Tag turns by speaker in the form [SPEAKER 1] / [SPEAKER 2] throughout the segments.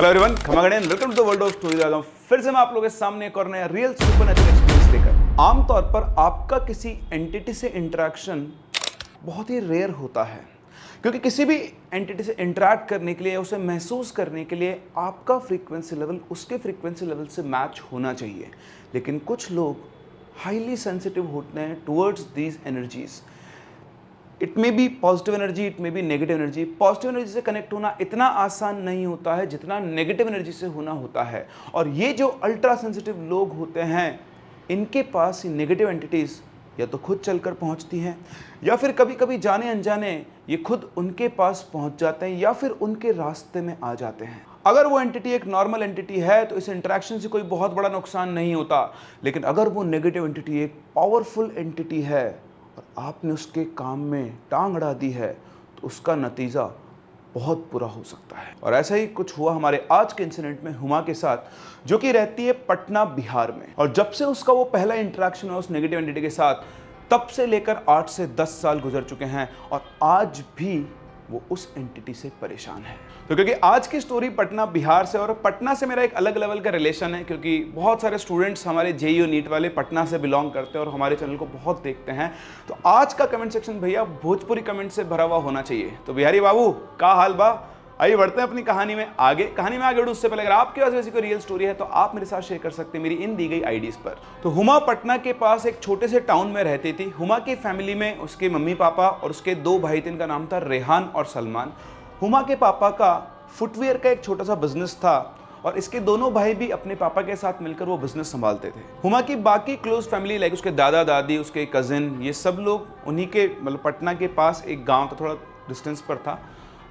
[SPEAKER 1] Hello everyone, खमागणेन welcome to the world of stories. आज फिर से मैं आप लोगों के सामने एक और नया रियल सुपरनैचुरल एक्सपीरियंस लेकर। आमतौर पर आपका किसी एंटिटी से इंटरेक्शन बहुत ही रेयर होता है, क्योंकि किसी भी एंटिटी से इंटरैक्ट करने के लिए, उसे महसूस करने के लिए आपका फ्रीक्वेंसी लेवल उसके फ्रीक्वेंसी लेवल से मैच होना चाहिए। लेकिन कुछ लोग हाईली सेंसिटिव होते हैं towards these energies. It may be positive energy, it may be negative energy. Positive energy से कनेक्ट होना इतना आसान नहीं होता है जितना नेगेटिव एनर्जी से होना होता है। और ये जो अल्ट्रा सेंसिटिव लोग होते हैं, इनके पास नेगेटिव एंटिटीज या तो खुद चलकर पहुंचती हैं, या फिर कभी कभी जाने अनजाने ये खुद उनके पास पहुंच जाते हैं, या फिर उनके रास्ते में आ जाते हैं। अगर वो एंटिटी एक नॉर्मल एंटिटी है तो इस इंटरेक्शन से कोई बहुत बड़ा नुकसान नहीं होता। लेकिन अगर वो नेगेटिव एंटिटी एक पावरफुल एंटिटी है और आपने उसके काम में टांग अड़ा दी है, तो उसका नतीजा बहुत बुरा हो सकता है। और ऐसा ही कुछ हुआ हमारे आज के इंसिडेंट में हुमा के साथ, जो कि रहती है पटना, बिहार में। और जब से उसका वो पहला इंटरेक्शन हुआ उस नेगेटिव एंटिटी के साथ, तब से लेकर 8 से 10 साल गुजर चुके हैं और आज भी वो उस एंटिटी से परेशान है। तो क्योंकि आज की स्टोरी पटना, बिहार से, और पटना से मेरा एक अलग लेवल का रिलेशन है, क्योंकि बहुत सारे स्टूडेंट्स हमारे जेईई नीट वाले पटना से बिलोंग करते हैं और हमारे चैनल को बहुत देखते हैं। तो आज का कमेंट सेक्शन भैया भोजपुरी कमेंट से भरा हुआ होना चाहिए। तो बिहारी बाबू, का हाल बा? आइए बढ़ते हैं अपनी कहानी में आगे बढ़ो उससे पहले अगर आपके पास वैसी कोई रियल स्टोरी है तो आप मेरे साथ शेयर कर सकते हैं मेरी इन दी गई आईडीज पर। तो हुमा पटना के पास एक छोटे से टाउन में रहती थी। हुमा की फैमिली में उसके मम्मी पापा और उसके 2 भाई थे। इनका नाम था रेहान और सलमान। हुमा के पापा का फुटवियर का एक छोटा सा बिजनेस था और इसके दोनों भाई भी अपने पापा के साथ मिलकर वो बिजनेस संभालते थे। हुमा की बाकी क्लोज फैमिली, लाइक उसके दादा दादी, उसके कजिन, ये सब लोग उन्हीं के मतलब पटना के पास एक गाँव था, थोड़ा डिस्टेंस पर था,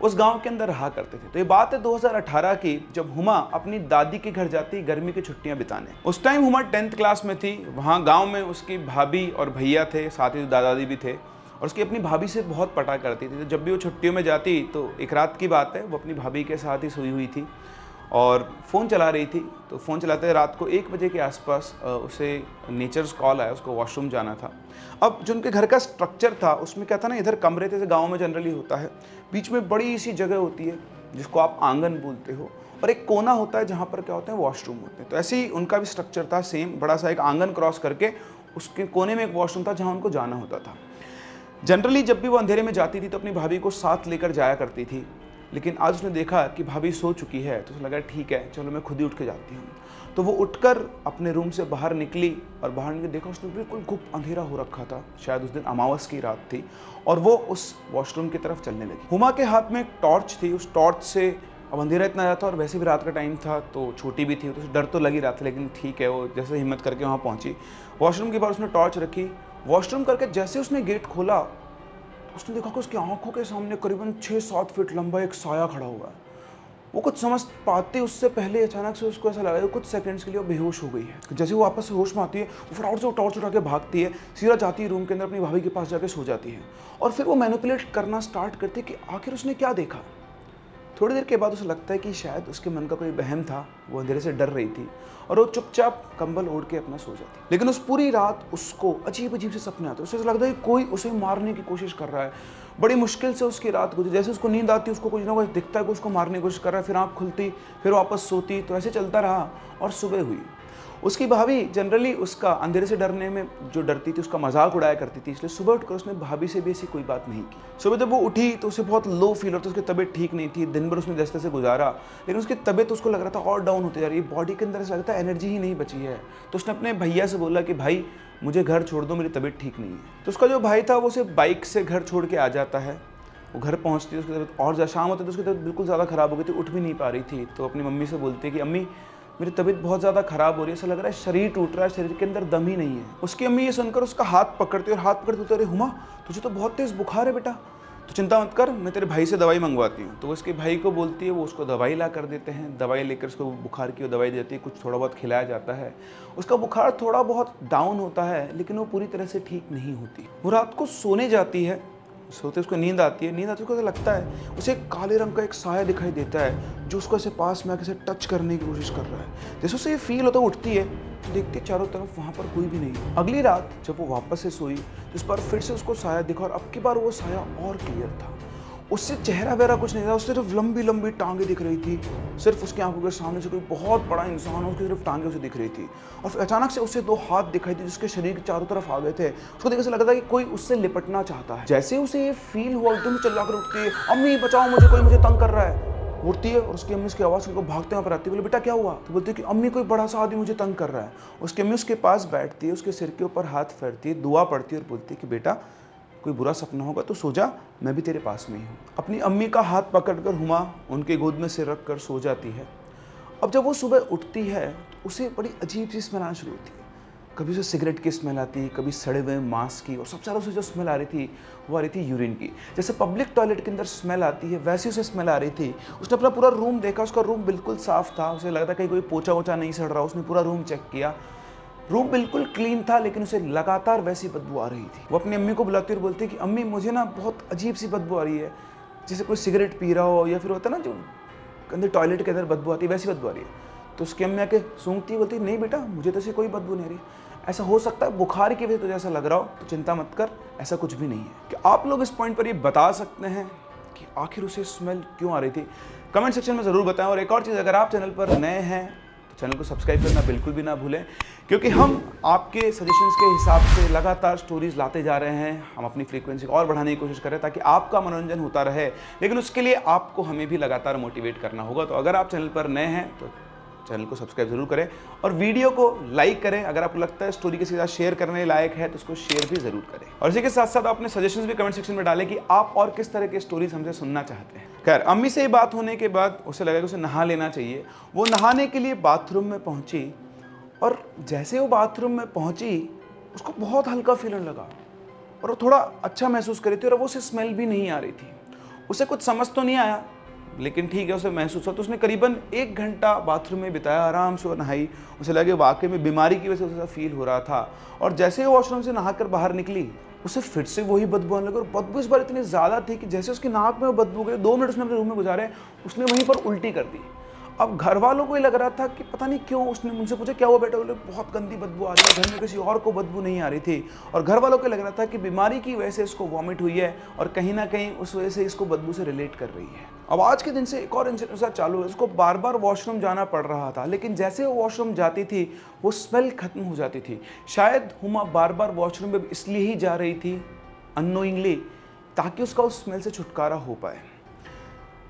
[SPEAKER 1] उस गांव के अंदर रहा करते थे। तो ये बात है 2018 की, जब हुमा अपनी दादी के घर जाती गर्मी की छुट्टियां बिताने। उस टाइम हुमा 10th क्लास में थी। वहाँ गांव में उसकी भाभी और भैया थे, साथ ही दादा दादी भी थे, और उसकी अपनी भाभी से बहुत पटा करती थी। तो जब भी वो छुट्टियों में जाती, तो एक रात की बात है, वो अपनी भाभी के साथ ही सोई हुई थी और फ़ोन चला रही थी। तो फ़ोन चलाते रात को 1 बजे के आसपास उसे नेचर्स कॉल आया, उसको वॉशरूम जाना था। अब जो उनके घर का स्ट्रक्चर था उसमें क्या था ना, इधर कमरे थे, जैसे गाँव में जनरली होता है, बीच में बड़ी सी जगह होती है जिसको आप आंगन बोलते हो, और एक कोना होता है जहाँ पर क्या होते हैं, वॉशरूम होते हैं। तो ऐसे ही उनका भी स्ट्रक्चर था सेम, बड़ा सा एक आंगन क्रॉस करके उसके कोने में एक वॉशरूम था जहाँ उनको जाना होता था। जनरली जब भी वो अंधेरे में जाती थी तो अपनी भाभी को साथ लेकर जाया करती थी। लेकिन आज उसने देखा कि भाभी सो चुकी है, तो उसे लगा ठीक है चलो मैं खुद ही उठ के जाती हूँ। तो वो उठकर अपने रूम से बाहर निकली और बाहर निकल देखा उसने बिल्कुल गुप्त अंधेरा हो रखा था। शायद उस दिन अमावस की रात थी और वो उस वॉशरूम की तरफ चलने लगी। हुमा के हाथ में एक टॉर्च थी। उस टॉर्च से, अब अंधेरा इतना ज़्यादा था और वैसे भी रात का टाइम था तो छोटी भी थी, तो उसे डर तो लग ही रहा था, लेकिन ठीक है, वो जैसे हिम्मत करके वहाँ पहुँची। वॉशरूम के बाहर उसने टॉर्च रखी। वॉशरूम करके जैसे उसने गेट खोला, उसने देखा कि उसकी आंखों के सामने करीबन 6-7 फीट लंबा एक साया खड़ा हुआ है। वो कुछ समझ पाते उससे पहले अचानक से उसको ऐसा लगा कि कुछ सेकंड्स के लिए वो बेहोश हो गई है। जैसे वो वापस से होश में आती है, वो फटाफट से टॉर्च उठा के भागती है, सीधा जाती है रूम के अंदर, अपनी भाभी के पास जाके सो जाती है। और फिर वो मैनिपुलेट करना स्टार्ट करती है कि आखिर उसने क्या देखा। थोड़ी देर के बाद उसे लगता है कि शायद उसके मन का कोई वहम था, वो अंधेरे से डर रही थी और वो चुपचाप कंबल ओढ़ के अपना सो जाती। लेकिन उस पूरी रात उसको अजीब अजीब से सपने आते। उसे लगता है कि कोई उसे मारने की कोशिश कर रहा है। बड़ी मुश्किल से उसकी रात गुजरी। जैसे उसको नींद आती, उसको कुछ ना कुछ दिखता है कि उसको मारने की कोशिश कर रहा है, फिर आँख खुलती, फिर वापस सोती। तो ऐसे चलता रहा और सुबह हुई। उसकी भाभी जनरली उसका अंधेरे से डरने में जो डरती थी, उसका मजाक उड़ाया करती थी, इसलिए सुबह उठकर उसने भाभी से भी ऐसी कोई बात नहीं की। सुबह जब वो उठी तो उसे बहुत लो फील होता, उसकी तबीयत ठीक नहीं थी। दिन भर उसने जैसे तैसे गुजारा, लेकिन उसकी तबीयत उसको लग रहा था और डाउन होती जा रही है। बॉडी के अंदर ऐसा लगता है एनर्जी ही नहीं बची है। तो उसने अपने भैया से बोला कि भाई मुझे घर छोड़ दो, मेरी तबीयत ठीक नहीं है। तो उसका जो भाई था वो उसे बाइक से घर छोड़ के आ जाता है। वो घर पहुँचती है, उसकी तबीयत और शाम होती है तो उसकी तबीयत बिल्कुल ज़्यादा ख़राब हो गई थी, उठ भी नहीं पा रही थी। तो अपनी मम्मी से बोलती है कि अम्मी मेरी तबीयत बहुत ज़्यादा ख़राब हो रही है, ऐसा लग रहा है शरीर टूट रहा है, शरीर के अंदर दम ही नहीं है। उसकी अम्मी ये सुनकर उसका हाथ पकड़ती है और हाथ पकड़ते, अरे हुमा तुझे तो बहुत तेज़ बुखार है बेटा, तो चिंता मत कर, मैं तेरे भाई से दवाई मंगवाती हूँ। तो वो उसके भाई को बोलती है, वो उसको दवाई ला कर देते हैं। दवाई लेकर उसको बुखार की दवाई देती है, कुछ थोड़ा बहुत खिलाया जाता है। उसका बुखार थोड़ा बहुत डाउन होता है, लेकिन वो पूरी तरह से ठीक नहीं होती। वो रात को सोने जाती है, सोते उसको नींद आती है। नींद आती है उसको लगता है उसे काले रंग का एक साया दिखाई देता है जो उसको ऐसे पास में आके से टच करने की कोशिश कर रहा है। जैसे उसे ये फील होता है, उठती है तो देखती है चारों तरफ वहाँ पर कोई भी नहीं है। अगली रात जब वो वापस से सोई तो इस बार फिर से उसको साया दिखा और अब की बार वो साया और क्लियर था। उससे चेहरा वेहरा कुछ नहीं था, उससे सिर्फ लंबी लंबी टांगे दिख रही थी। सिर्फ उसकी आंखों के सामने से कोई बहुत बड़ा इंसान हो, उसकी सिर्फ टांगे उसे दिख रही थी। और फिर अचानक से उससे 2 हाथ दिखाई दी जिसके शरीर के चारों तरफ आ गए थे। उसको देख से लगा था कि कोई उससे लिपटना चाहता है। जैसे उसे ये फील हुआ, एकदम चिल्लाकर उठती है, अम्मी बचाओ मुझे, कोई मुझे तंग कर रहा है। उठती है और उसकी अम्मी उसकी आवाज़ को भागते वहाँ पर आती है। बोले बेटा क्या हुआ? तो बोलती है कि अम्मी कोई बड़ा सा आदमी मुझे तंग कर रहा है। उसकी अम्मी उसके पास बैठती है, उसके सिर के ऊपर हाथ फेरती है, दुआ पढ़ती है और बोलती है कि बेटा कोई बुरा सपना होगा तो सो जा, मैं भी तेरे पास में ही हूँ। अपनी अम्मी का हाथ पकड़कर हुमा उनके गोद में सिर रख कर सो जाती है। अब जब वो सुबह उठती है तो उसे बड़ी अजीब सी स्मेल आना शुरू होती है। कभी उसे सिगरेट की स्मेल आती, कभी सड़े हुए मांस की, और सबसे ज़्यादा उसे जो स्मेल आ रही थी वो आ रही थी यूरिन की। जैसे पब्लिक टॉयलेट के अंदर स्मेल आती है वैसी उसे स्मेल आ रही थी। उसने अपना पूरा रूम देखा, उसका रूम बिल्कुल साफ़ था, उसे लगा था कहीं कोई पोछा वोछा नहीं सड़ रहा। उसने पूरा रूम चेक किया, रूम बिल्कुल क्लीन था, लेकिन उसे लगातार वैसी बदबू आ रही थी। वो अपनी अम्मी को बुलाती और बोलती कि अम्मी मुझे ना बहुत अजीब सी बदबू आ रही है, जैसे कोई सिगरेट पी रहा हो या फिर होता है ना जो अंदर टॉयलेट के अंदर बदबू आती है, वैसी बदबू आ रही है। तो उसकी अम्मी आके सूंघती बोलती नहीं बेटा मुझे तो ऐसी कोई बदबू नहीं आ रही, ऐसा हो सकता है बुखार की वजह से तुझे ऐसा लग रहा हो, तो चिंता मत कर, ऐसा कुछ भी नहीं है। क्या आप लोग इस पॉइंट पर ये बता सकते हैं कि आखिर उसे स्मेल क्यों आ रही थी? कमेंट सेक्शन में ज़रूर बताएं। और एक और चीज़, अगर आप चैनल पर नए हैं तो चैनल को सब्सक्राइब करना बिल्कुल भी ना भूलें, क्योंकि हम आपके सजेशंस के हिसाब से लगातार स्टोरीज लाते जा रहे हैं। हम अपनी फ्रीक्वेंसी और बढ़ाने की कोशिश करें ताकि आपका मनोरंजन होता रहे, लेकिन उसके लिए आपको हमें भी लगातार मोटिवेट करना होगा। तो अगर आप चैनल पर नए हैं तो चैनल को सब्सक्राइब जरूर करें और वीडियो को लाइक करें। अगर आपको लगता है स्टोरी किसी के साथ शेयर करने लायक है तो उसको शेयर भी जरूर करें। और इसी के साथ साथ अपने सजेशंस भी कमेंट सेक्शन में डालें कि आप और किस तरह की स्टोरीज हमसे सुनना चाहते हैं। खैर, अम्मी से ये बात होने के बाद उसे लगा कि उसे नहा लेना चाहिए। वो नहाने के लिए बाथरूम में पहुंची और जैसे वो बाथरूम में पहुंची उसको बहुत हल्का फीलने लगा और वो थोड़ा अच्छा महसूस कर रही थी और वो उसे स्मेल भी नहीं आ रही थी। उसे कुछ समझ तो नहीं आया, लेकिन ठीक है उसे महसूस हुआ। तो उसने करीबन 1 घंटा बाथरूम में बिताया, आराम से वो नहाई। उसे लगे वाकई में बीमारी की वजह से उसे फील हो रहा था। और जैसे ही वॉशरूम से नहाकर बाहर निकली उसे फिर से वही बदबू आने लगी और बदबू इस बार इतनी ज़्यादा थी कि जैसे उसकी नाक में वो बदबू गई, 2 मिनट उसने अपने रूम में गुजारे, उसने वहीं पर उल्टी कर दी। अब घर वालों को ही लग रहा था कि पता नहीं क्यों। उसने मुझसे पूछा क्या हुआ बेटा? बोले बहुत गंदी बदबू आ रही है, घर में किसी और को बदबू नहीं आ रही थी। और घर वालों को लग रहा था कि बीमारी की वजह से इसको वॉमिट हुई है और कहीं ना कहीं उस वजह से इसको बदबू से रिलेट कर रही है। अब आज के दिन से एक और इंसिडेंट चालू है। उसको बार बार वॉशरूम जाना पड़ रहा था, लेकिन जैसे वो वॉशरूम जाती थी वो स्मेल खत्म हो जाती थी। शायद हुमा बार बार वॉशरूम में इसलिए ही जा रही थी अननोइंगली, ताकि उसका उस स्मेल से छुटकारा हो पाए।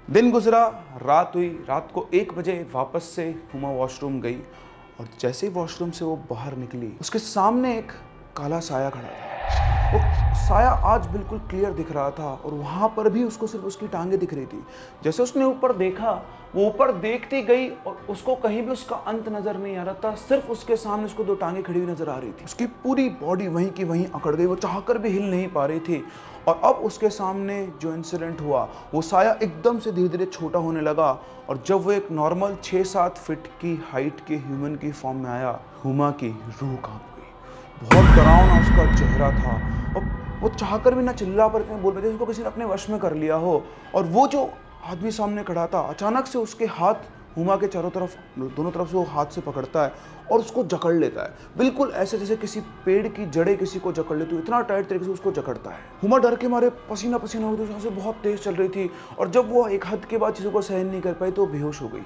[SPEAKER 1] दिन गुजरा, रात हुई। रात को 1 बजे वापस से हुमा वॉशरूम गई और जैसे ही वॉशरूम से वो बाहर निकली उसके सामने एक काला साया खड़ा था। वो साया आज बिल्कुल क्लियर दिख रहा था और वहाँ पर भी उसको सिर्फ उसकी टांगे दिख रही थी। जैसे उसने ऊपर देखा, वो ऊपर देखती गई और उसको कहीं भी उसका अंत नजर नहीं आ रहा था। सिर्फ उसके सामने उसको 2 टांगे खड़ी हुई नजर आ रही थी। उसकी पूरी बॉडी वहीं की वहीं अकड़ गई, वो चाहकर भी हिल नहीं पा रही थी। और अब उसके सामने जो इंसिडेंट हुआ, वो साया एकदम से धीरे धीरे छोटा होने लगा और जब वो एक नॉर्मल 6-7 फीट की हाइट के ह्यूमन की फॉर्म में आया, हुमा की रूह कांप गई। बहुत डरावना उसका चेहरा था और वो चाहकर भी ना चिल्ला पर बोल पाते, उसको किसी ने अपने वश में कर लिया हो। और वो जो आदमी सामने खड़ा था अचानक से उसके हाथ हुमा के चारों तरफ, दोनों तरफ से वो हाथ से पकड़ता है और उसको जकड़ लेता है, बिल्कुल ऐसे जैसे किसी पेड़ की जड़ें किसी को जकड़ लेती हो, इतना टाइट तरीके से उसको जकड़ता है। हुमा डर के मारे पसीना पसीना हो गई, सांसें बहुत तेज चल रही थी और जब वो एक हद के बाद चीज़ों को सहन नहीं कर पाई तो बेहोश हो गई।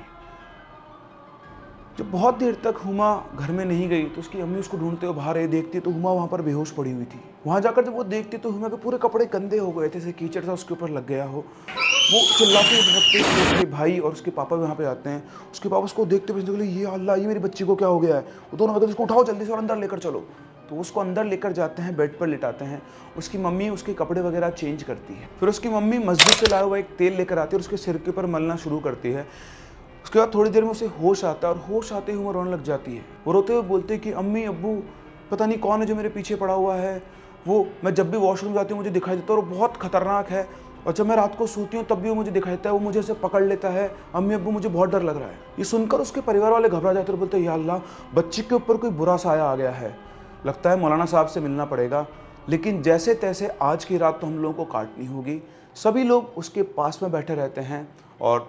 [SPEAKER 1] जब बहुत देर तक हुमा घर में नहीं गई तो उसकी अम्मी उसको ढूंढते हुए बाहर आई, देखती तो हुमा वहाँ पर बेहोश पड़ी हुई थी। वहाँ जाकर जब वो देखती तो हुमा के पूरे कपड़े गंदे हो गए थे, जैसे कीचड़ था उसके ऊपर लग गया हो। वो चिल्लाती बहुत तेज, उसके भाई और उसके पापा वहाँ पे आते हैं। उसके पापा उसको देखते हुए बोले ये अल्लाह, ये मेरी बच्ची को क्या हो गया है? वो दोनों कहते हैं उसको उठाओ जल्दी से और अंदर लेकर चलो। तो उसको अंदर लेकर जाते हैं, बेड पर लिटाते हैं। उसकी मम्मी उसके कपड़े वगैरह चेंज करती है। फिर उसकी मम्मी मस्जिद से लाया हुआ एक तेल लेकर आती है और उसके सिर के ऊपर मलना शुरू करती है। उसके बाद थोड़ी देर में उसे होश आता है और होश आते ही वो रोने लग जाती है। वो रोते हुए बोलती है कि अम्मी अब्बू पता नहीं कौन है जो मेरे पीछे पड़ा हुआ है। वो मैं जब भी वॉशरूम जाती हूँ मुझे दिखाई देता है और बहुत खतरनाक है, और जब मैं रात को सोती हूँ तब भी वो मुझे दिखाई देता है, वो मुझे ऐसे पकड़ लेता है। अम्मी अब्बू मुझे बहुत डर लग रहा है। ये सुनकर उसके परिवार वाले घबरा जाते और बोलते हैं या अल्लाह, बच्ची के ऊपर कोई बुरा साया आ गया है, लगता है मौलाना साहब से मिलना पड़ेगा। लेकिन जैसे तैसे आज की रात तो हम लोगों को काटनी होगी। सभी लोग उसके पास में बैठे रहते हैं और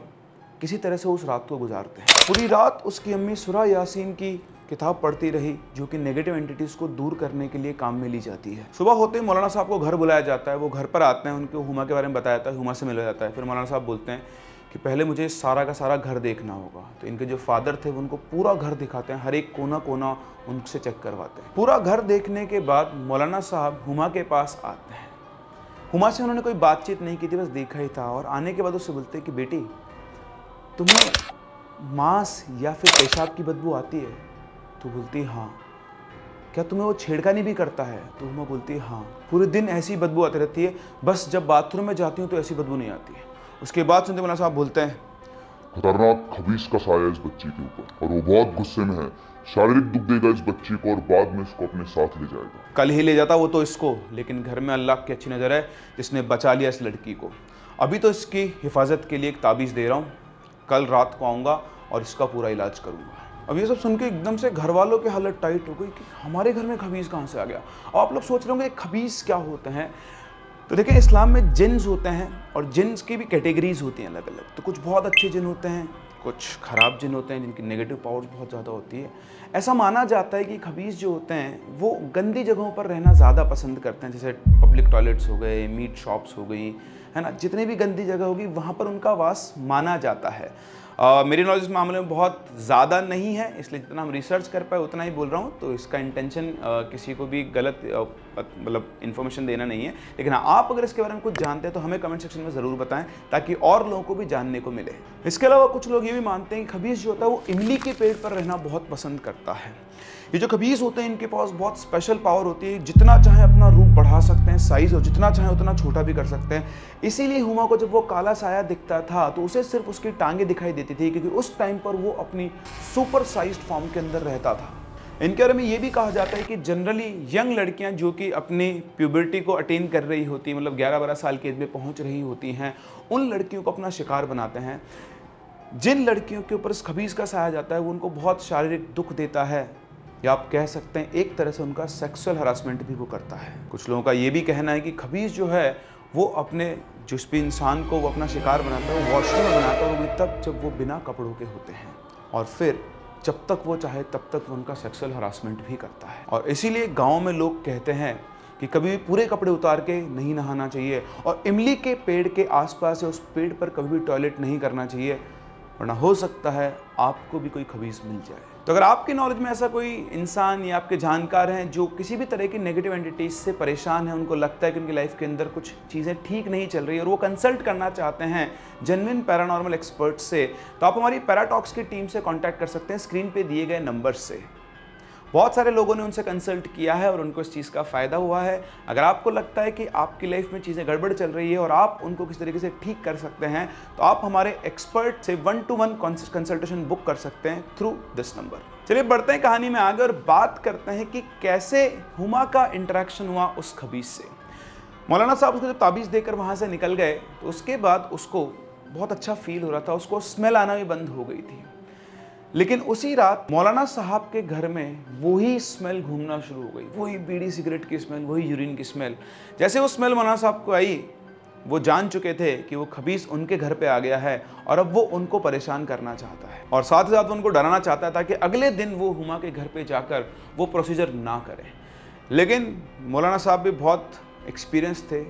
[SPEAKER 1] किसी तरह से उस रात को गुजारते हैं। पूरी रात उसकी अम्मी सूरह यासीन की किताब पढ़ती रही जो कि नेगेटिव एंटिटीज़ को दूर करने के लिए काम में ली जाती है। सुबह होते ही मौलाना साहब को घर बुलाया जाता है, वो घर पर आते हैं, उनको हुमा के बारे में बताया जाता है, हुमा से मिलाया जाता है। फिर मौलाना साहब बोलते हैं कि पहले मुझे सारा का सारा घर देखना होगा। तो इनके जो फादर थे वो उनको पूरा घर दिखाते हैं, हर एक कोना कोना उनसे चेक करवाते हैं। पूरा घर देखने के बाद मौलाना साहब हुमा के पास आते हैं। हुमा से उन्होंने कोई बातचीत नहीं की थी, बस देखा ही था। और आने के बाद उससे बोलते हैं कि बेटी, तुम्हें मांस या फिर पेशाब की बदबू आती है? तो बोलती है हाँ। क्या तुम्हें वो छेड़खानी भी करता है? तो हुमा बोलती है हाँ। पूरे दिन ऐसी बदबू आती रहती है, बस जब बाथरूम में जाती हूँ तो ऐसी बदबू नहीं आती है। उसके बाद सुनते मौलाना साहब बोलते हैं
[SPEAKER 2] खतरनाक खबीस का साया इस बच्ची के ऊपर, और वो बहुत गुस्से में है। शारीरिक दुख देगा इस बच्ची को और बाद में इसको अपने साथ ले जाएगा।
[SPEAKER 1] कल ही ले जाता वो तो इसको, लेकिन घर में अल्लाह की अच्छी नज़र है जिसने बचा लिया इस लड़की को। अभी तो इसकी हिफाजत के लिए एक ताबीज़ दे रहा हूँ, कल रात को आऊँगा और इसका पूरा इलाज करूँगा। अब ये सब सुन के एकदम से घर वालों की हालत टाइट हो गई कि हमारे घर में खबीज़ कहाँ से आ गया। और आप लोग सोच रहे होंगे खबीज़ क्या होते हैं। तो देखिए, इस्लाम में जिन्स होते हैं और जिन्स की भी कैटेगरीज होती हैं अलग अलग। तो कुछ बहुत अच्छे जिन होते हैं, कुछ ख़राब जिन होते हैं जिनकी नेगेटिव पावर्स बहुत ज़्यादा होती है। ऐसा माना जाता है कि खबीज़ जो होते हैं वो गंदी जगहों पर रहना ज़्यादा पसंद करते हैं, जैसे पब्लिक टॉयलेट्स हो गए, मीट शॉप्स हो गई, है ना। जितनी भी गंदी जगह होगी वहाँ पर उनका वास माना जाता है। मेरी नॉलेज इस मामले में बहुत ज़्यादा नहीं है, इसलिए जितना हम रिसर्च कर पाए उतना ही बोल रहा हूँ। तो इसका इंटेंशन किसी को भी गलत मतलब इन्फॉर्मेशन देना नहीं है। लेकिन हाँ, आप अगर इसके बारे में कुछ जानते हैं तो हमें कमेंट सेक्शन में ज़रूर बताएं, ताकि और लोगों को भी जानने को मिले। इसके अलावा कुछ लोग ये भी मानते हैं कि खबीज़ जो होता है वो इमली के पेड़ पर रहना बहुत पसंद करता है। ये जो खबीज़ होते हैं इनके पास बहुत स्पेशल पावर होती है, जितना चाहे अपना रूप बढ़ा सकते हैं साइज़, और जितना चाहे उतना छोटा भी कर सकते हैं। इसीलिए हुमा को जब वो काला साया दिखता था तो उसे सिर्फ उसकी टांगें दिखाई देती थी, क्योंकि उस टाइम पर वो अपनी सुपर साइज्ड फॉर्म के अंदर रहता था। इनके बारे में ये भी कहा जाता है कि जनरली यंग लड़कियां जो कि अपनी प्यूबर्टी को अटेन कर रही होती हैं, मतलब 11-12 साल की एज में पहुंच रही होती हैं, उन लड़कियों को अपना शिकार बनाते हैं। जिन लड़कियों के ऊपर इस खबीज़ का साया जाता है वो उनको बहुत शारीरिक दुख देता है, या आप कह सकते हैं एक तरह से उनका सेक्सुअल हरासमेंट भी वो करता है। कुछ लोगों का ये भी कहना है कि खबीज़ जो है वो अपने जिस भी इंसान को वो अपना शिकार बनाता है वो वॉशरूम में बनाता है, वो भी तब जब वो बिना कपड़ों के होते हैं, और फिर जब तक वो चाहे तब तक वो उनका सेक्सुअल हरासमेंट भी करता है। और इसीलिए गाँव में लोग कहते हैं कि कभी भी पूरे कपड़े उतार के नहीं नहाना चाहिए, और इमली के पेड़ के आसपास या उस पेड़ पर कभी भी टॉयलेट नहीं करना चाहिए, वरना हो सकता है आपको भी कोई खबीज़ मिल जाए। तो अगर आपकी नॉलेज में ऐसा कोई इंसान या आपके जानकार हैं जो किसी भी तरह की नेगेटिव एंटिटीज से परेशान है, उनको लगता है कि उनकी लाइफ के अंदर कुछ चीज़ें ठीक नहीं चल रही है और वो कंसल्ट करना चाहते हैं जेन्युइन पैरानॉर्मल एक्सपर्ट से, तो आप हमारी पैराटॉक्स की टीम से कॉन्टैक्ट कर सकते हैं स्क्रीन पे दिए गए नंबर से। बहुत सारे लोगों ने उनसे कंसल्ट किया है और उनको इस चीज़ का फ़ायदा हुआ है। अगर आपको लगता है कि आपकी लाइफ में चीज़ें गड़बड़ चल रही है और आप उनको किस तरीके से ठीक कर सकते हैं, तो आप हमारे एक्सपर्ट से 1-to-1 कंसल्टेशन बुक कर सकते हैं थ्रू दिस नंबर। चलिए बढ़ते हैं कहानी में आगे और बात करते हैं कि कैसे हुमा का इंटरेक्शन हुआ उस खबीज़ से। मौलाना साहब उसको जब ताबीज़ देकर वहाँ से निकल गए तो उसके बाद उसको बहुत अच्छा फील हो रहा था, उसको स्मेल आना भी बंद हो गई थी। लेकिन उसी रात मौलाना साहब के घर में वही स्मेल घूमना शुरू हो गई, वही बीड़ी सिगरेट की स्मेल, वही यूरिन की स्मेल। जैसे वो स्मेल मौलाना साहब को आई, वो जान चुके थे कि वो खबीज़ उनके घर पे आ गया है और अब वो उनको परेशान करना चाहता है, और साथ ही साथ उनको डराना चाहता था कि अगले दिन वो हुमा के घर पे जाकर वो प्रोसीजर ना करें। लेकिन मौलाना साहब भी बहुत एक्सपीरियंस थे,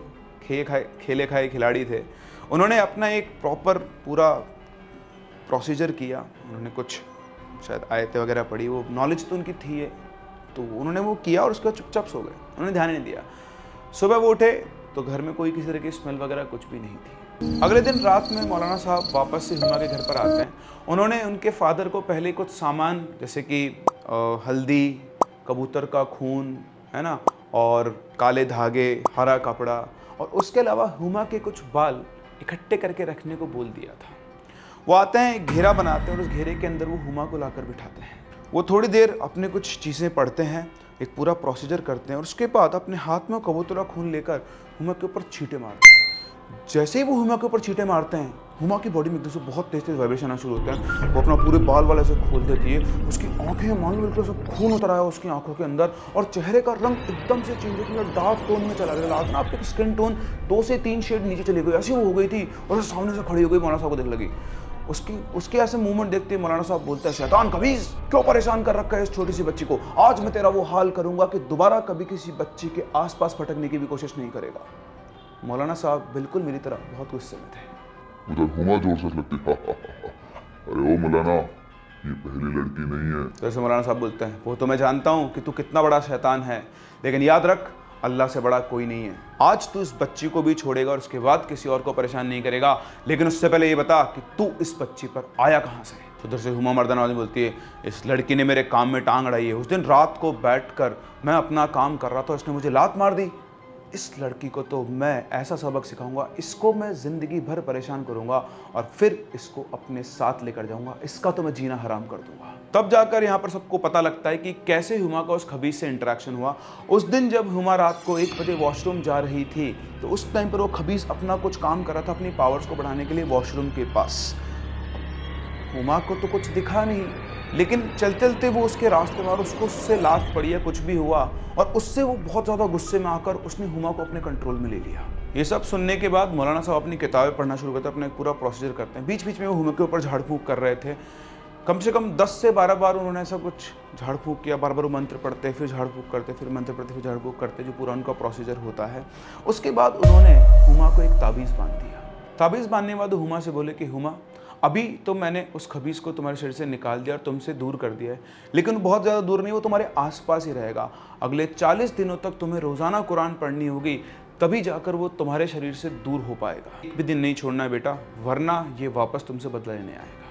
[SPEAKER 1] खेले खाए खिलाड़ी थे। उन्होंने अपना एक प्रॉपर पूरा प्रोसीजर किया। उन्होंने कुछ शायद आयतें वगैरह पढ़ी, वो नॉलेज तो उनकी थी है, तो उन्होंने वो किया और उसके बाद चुपचाप सो गए, उन्होंने ध्यान नहीं दिया। सुबह वो उठे तो घर में कोई किसी तरह की स्मेल वगैरह कुछ भी नहीं थी। अगले दिन रात में मौलाना साहब वापस से हुमा के घर पर आते हैं। उन्होंने उनके फादर को पहले कुछ सामान जैसे कि हल्दी, कबूतर का खून, है ना, और काले धागे, हरा कपड़ा, और उसके अलावा हुमा के कुछ बाल इकट्ठे करके रखने को बोल दिया था। वो आते हैं, एक घेरा बनाते हैं और उस घेरे के अंदर वो हुमा को लाकर बिठाते हैं। वो थोड़ी देर अपने कुछ चीज़ें पढ़ते हैं, एक पूरा प्रोसीजर करते हैं, और उसके बाद अपने हाथ में कबूतरा खून लेकर हुमा के ऊपर छींटे मारते हैं। जैसे ही वो हुमा के ऊपर छींटे मारते हैं, हुमा की बॉडी में एकदम से बहुत तेज तेज वाइब्रेशन आना शुरू होते हैं। वो अपना पूरे बाल वाले से खोल देती है, उसकी आंखें मान लो बिल्कुल सब खून उतर आया उसकी आंखों के अंदर, और चेहरे का रंग एकदम से चेंज हो गया, डार्क टोन में चला गया। लास्ट में आपकी स्किन टोन 2 से 3 शेड नीचे चली गई, ऐसी वो हो गई थी, और सामने से खड़ी हो गई, मौलाना साहब को देख लगी। उसके ऐसे मूवमेंट देखते ही मौलाना साहब बोलते हैं, शैतान खबीस, क्यों परेशान कर रखा है इस छोटी सी बच्ची को, आज मैं तेरा वो हाल करूंगा कि दोबारा कभी किसी बच्ची के आसपास भटकने की भी कोशिश नहीं करेगा। मौलाना साहब बिल्कुल मेरी तरह बहुत गुस्से में थे।
[SPEAKER 2] उधर हुमा जोर से लगती, अरे ओ मौलाना, ये पहली लड़की नहीं है।
[SPEAKER 1] तो ऐसे मौलाना साहब बोलते हैं, वो तो मैं जानता हूँ कि तू कितना बड़ा शैतान है, लेकिन याद रख अल्लाह से बड़ा कोई नहीं है। आज तू इस बच्ची को भी छोड़ेगा और उसके बाद किसी और को परेशान नहीं करेगा, लेकिन उससे पहले ये बता कि तू इस बच्ची पर आया कहाँ से। तो उधर से हुमा मर्दाना बोलती है, इस लड़की ने मेरे काम में टांग अड़ाई है। उस दिन रात को बैठकर मैं अपना काम कर रहा था, उसने मुझे लात मार दी। इस लड़की को तो मैं ऐसा सबक सिखाऊंगा, इसको मैं ज़िंदगी भर परेशान करूंगा और फिर इसको अपने साथ लेकर जाऊंगा, इसका तो मैं जीना हराम कर दूंगा। तब जाकर यहाँ पर सबको पता लगता है कि कैसे हुमा का उस खबीस से इंटरेक्शन हुआ। उस दिन जब हुमा रात को 1 बजे वॉशरूम जा रही थी, तो उस टाइम पर वो खबीस अपना कुछ काम कर रहा था अपनी पावर्स को बढ़ाने के लिए वॉशरूम के पास। हुमा को तो कुछ दिखा नहीं, लेकिन चलते चलते वो उसके रास्ते में और उसको उससे लात पड़ी या कुछ भी हुआ, और उससे वो बहुत ज़्यादा गुस्से में आकर उसने हुमा को अपने कंट्रोल में ले लिया। ये सब सुनने के बाद मौलाना साहब अपनी किताबें पढ़ना शुरू करते हैं, अपना एक पूरा प्रोसीजर करते हैं। बीच बीच में वो हुमा के ऊपर झाड़ फूँक कर रहे थे। कम से कम 10 से 12 बार उन्होंने ऐसा कुछ झाड़ फूँक किया। बार बार वो मंत्र पढ़ते, फिर झाड़ फूँक करते, फिर मंत्र पढ़ते, फिर झाड़ फूँक करते, जो पूरा उनका प्रोसीजर होता है। उसके बाद उन्होंने हुमा को एक ताबीज़ बांध दिया। ताबीज़ बांधने के बाद हुमा से बोले कि हुमा, अभी तो मैंने उस खबीस को तुम्हारे शरीर से निकाल दिया और तुमसे दूर कर दिया है, लेकिन बहुत ज़्यादा दूर नहीं, वो तुम्हारे आसपास ही रहेगा। अगले 40 दिनों तक तुम्हें रोज़ाना कुरान पढ़नी होगी, तभी जाकर वो तुम्हारे शरीर से दूर हो पाएगा। एक भी दिन नहीं छोड़ना है बेटा, वरना ये वापस तुमसे बदला लेने आएगा।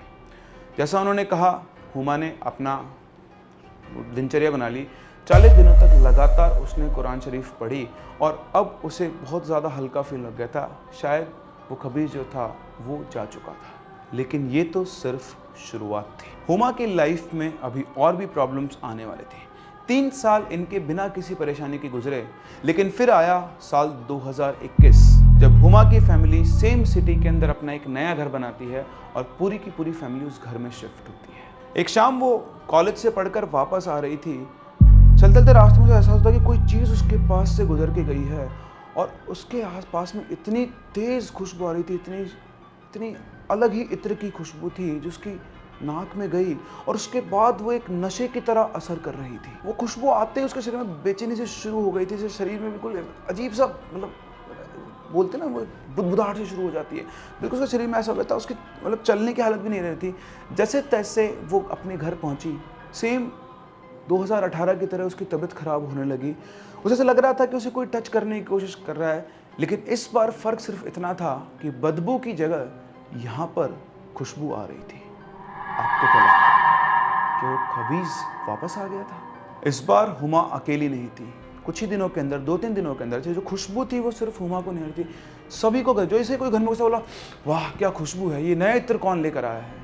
[SPEAKER 1] जैसा उन्होंने कहा, हुमा ने अपना दिनचर्या बना ली। 40 दिनों तक लगातार उसने कुरान शरीफ पढ़ी और अब उसे बहुत ज़्यादा हल्का फील लग गया था। शायद वो खबीस जो था वो जा चुका था, लेकिन ये तो सिर्फ शुरुआत थी। हुमा की लाइफ में अभी और भी प्रॉब्लम्स आने वाले थे। 3 साल इनके बिना किसी परेशानी के गुजरे, लेकिन फिर आया साल 2021, जब हुमा की फैमिली सेम सिटी के अंदर अपना एक नया घर बनाती है और पूरी की पूरी फैमिली उस घर में शिफ्ट होती है। एक शाम वो कॉलेज से पढ़कर वापस आ रही थी। चलते चलते रास्ते में एहसास होता कि कोई चीज़ उसके पास से गुजर के गई है, और उसके आस पास में इतनी तेज़ खुशबू आ रही थी, इतनी अलग ही इत्र की खुशबू थी जो उसकी नाक में गई, और उसके बाद वो एक नशे की तरह असर कर रही थी। वो खुशबू आते ही उसके शरीर में बेचैनी से शुरू हो गई थी, जैसे शरीर में बिल्कुल अजीब सा, मतलब बोलते ना, वो बुदबुदाहट से शुरू हो जाती है। बिल्कुल उसके शरीर में ऐसा हो गया था, उसकी मतलब चलने की हालत भी नहीं रही थी। जैसे तैसे वो अपने घर पहुंची, सेम 2018 की तरह उसकी तबीयत खराब होने लगी। उसे ऐसा लग रहा था कि उसे कोई टच करने की कोशिश कर रहा है, लेकिन इस बार फ़र्क सिर्फ इतना था कि बदबू की जगह यहाँ पर खुशबू आ रही थी। आपको क्या लगता है कि वो खबीस वापस आ गया था? इस बार हुमा अकेली नहीं थी। कुछ ही दिनों के अंदर, 2-3 दिनों के अंदर जो खुशबू थी वो सिर्फ हुमा को नहीं थी, सभी को गई। जो इसे कोई घर में बोला, वाह क्या खुशबू है, ये नया इत्र कौन लेकर आया है?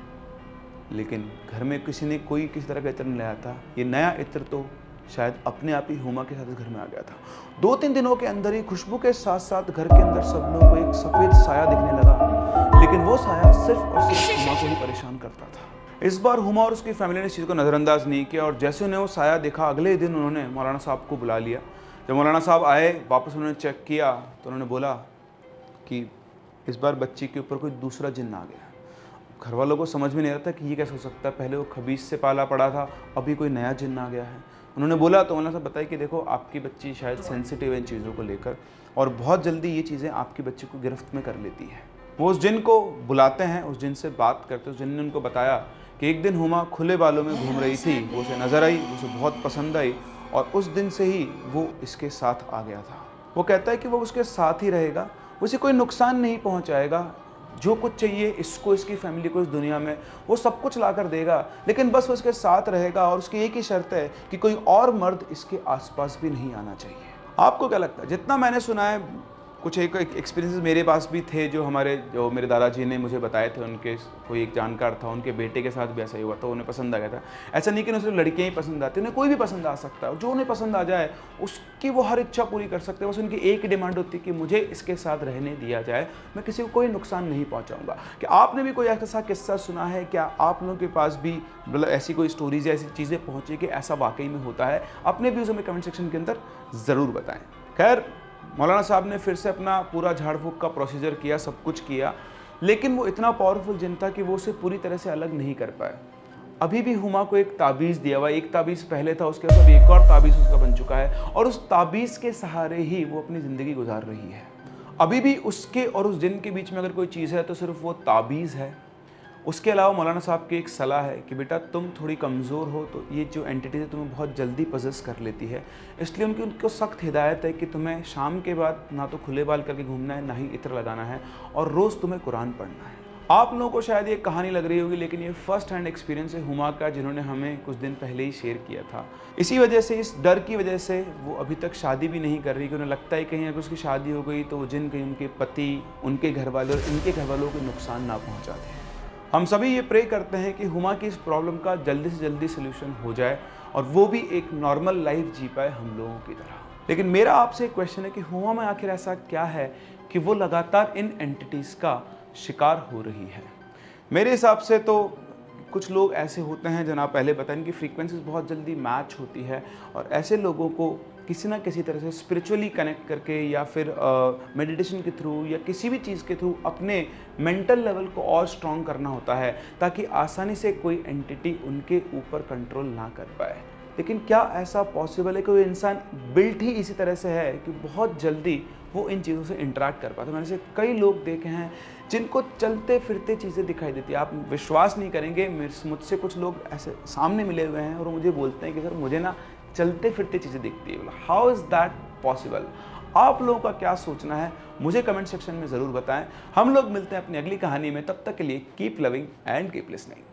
[SPEAKER 1] लेकिन घर में किसी ने कोई किसी तरह का इत्र नहीं लाया था। ये नया इत्र तो शायद अपने आप ही हुमा के साथ घर में आ गया था। 2-3 दिनों के अंदर ही खुशबू के साथ साथ घर के अंदर सब लोगों को एक सफ़ेद साया दिखने लगा, लेकिन वो साया सिर्फ और सिर्फ हुमा को ही परेशान करता था। इस बार हुमा और उसकी फैमिली ने इस चीज़ को नज़रअंदाज नहीं किया, और जैसे उन्हें वो साया देखा, अगले दिन उन्होंने मौलाना साहब को बुला लिया। जब मौलाना साहब आए, वापस उन्होंने चेक किया, तो उन्होंने बोला कि इस बार बच्ची के ऊपर कोई दूसरा जिन्न आ गया। घर वालों को समझ में नहीं आ रहा था कि ये कैसे हो सकता है, पहले वो खबीस से पाला पड़ा था, अभी कोई नया जिन्न आ गया है। उन्होंने बोला तो मौलाना साहब बताइए कि देखो, आपकी बच्ची शायद सेंसिटिव है इन चीज़ों को लेकर, और बहुत जल्दी ये चीज़ें आपकी बच्ची को गिरफ्त में कर लेती है। वो उस जिन को बुलाते हैं, उस जिन से बात करते हैं। उस जिन ने उनको बताया कि एक दिन हुमा खुले बालों में घूम रही थी, वो उसे नज़र आई, उसे बहुत पसंद आई, और उस दिन से ही वो इसके साथ आ गया था। वो कहता है कि वो उसके साथ ही रहेगा, उसे कोई नुकसान नहीं पहुंचाएगा, जो कुछ चाहिए इसको, इसकी फैमिली को, इस दुनिया में वो सब कुछ ला कर देगा, लेकिन बस वो उसके साथ रहेगा, और उसकी एक ही शर्त है कि कोई और मर्द इसके आसपास भी नहीं आना चाहिए। आपको क्या लगता है? जितना मैंने सुना है, कुछ एक एक्सपीरियंसेस मेरे पास भी थे, जो मेरे दादाजी ने मुझे बताए थे। उनके कोई एक जानकार था, उनके बेटे के साथ भी ऐसा ही हुआ था, उन्हें पसंद आ गया था। ऐसा नहीं कि उन्हें सिर्फ लड़कियाँ ही पसंद आती, उन्हें कोई भी पसंद आ सकता है, जो उन्हें पसंद आ जाए उसकी वो हर इच्छा पूरी कर सकते हैं। बस उनकी एक डिमांड होती है कि मुझे इसके साथ रहने दिया जाए, मैं किसी को कोई नुकसान नहीं पहुँचाऊँगा। क्या आपने भी कोई ऐसा किस्सा सुना है? क्या आप लोगों के पास भी मतलब ऐसी कोई स्टोरीज या ऐसी चीज़ें पहुँची कि ऐसा वाकई में होता है? अपने व्यूज़ हमें कमेंट सेक्शन के अंदर ज़रूर बताएँ। खैर, मौलाना साहब ने फिर से अपना पूरा झाड़ फूँक का प्रोसीजर किया, सब कुछ किया, लेकिन वो इतना पावरफुल जिन था कि वो उसे पूरी तरह से अलग नहीं कर पाए। अभी भी हुमा को एक ताबीज़ दिया हुआ, एक ताबीज़ पहले था, उसके बाद एक और ताबीज़ उसका बन चुका है और उस ताबीज़ के सहारे ही वो अपनी ज़िंदगी गुजार रही है। अभी भी उसके और उस जिन के बीच में अगर कोई चीज़ है तो सिर्फ वो ताबीज़ है। उसके अलावा मौलाना साहब की एक सलाह है कि बेटा तुम थोड़ी कमज़ोर हो तो ये जो एंटिटी है तुम्हें बहुत जल्दी पजेस कर लेती है, इसलिए उनको सख्त हिदायत है कि तुम्हें शाम के बाद ना तो खुले बाल करके घूमना है, ना ही इत्र लगाना है और रोज़ तुम्हें कुरान पढ़ना है। आप लोगों को शायद ये कहानी लग रही होगी, लेकिन ये फर्स्ट हैंड एक्सपीरियंस है हुमा का, जिन्होंने हमें कुछ दिन पहले ही शेयर किया था। इसी वजह से, इस डर की वजह से वो अभी तक शादी भी नहीं कर रही कि उन्हें लगता है कहीं अगर उसकी शादी हो गई तो वो जिन कहीं उनके पति, उनके घर वाले और इनके घर वालों को नुकसान ना पहुँचा दें। हम सभी ये प्रे करते हैं कि हुमा की इस प्रॉब्लम का जल्दी से जल्दी सोल्यूशन हो जाए और वो भी एक नॉर्मल लाइफ जी पाए हम लोगों की तरह। लेकिन मेरा आपसे एक क्वेश्चन है कि हुमा में आखिर ऐसा क्या है कि वो लगातार इन एंटिटीज़ का शिकार हो रही है। मेरे हिसाब से तो कुछ लोग ऐसे होते हैं, जनाब पहले बताएं, इनकी फ्रीक्वेंसीज बहुत जल्दी मैच होती है और ऐसे लोगों को किसी ना किसी तरह से स्पिरिचुअली कनेक्ट करके या फिर मेडिटेशन के थ्रू या किसी भी चीज़ के थ्रू अपने मेंटल लेवल को और स्ट्रॉन्ग करना होता है ताकि आसानी से कोई एंटिटी उनके ऊपर कंट्रोल ना कर पाए। लेकिन क्या ऐसा पॉसिबल है कि कोई इंसान बिल्ट ही इसी तरह से है कि बहुत जल्दी वो इन चीज़ों से इंटरेक्ट कर पाता है? मैंने से कई लोग देखे हैं जिनको चलते फिरते चीज़ें दिखाई देती है। आप विश्वास नहीं करेंगे, मुझसे कुछ लोग ऐसे सामने मिले हुए हैं और वो मुझे बोलते हैं कि सर मुझे ना चलते फिरते चीज़ें दिखती है। How is that possible? आप लोगों का क्या सोचना है मुझे कमेंट सेक्शन में ज़रूर बताएं। हम लोग मिलते हैं अपनी अगली कहानी में, तब तक के लिए keep loving and keep listening.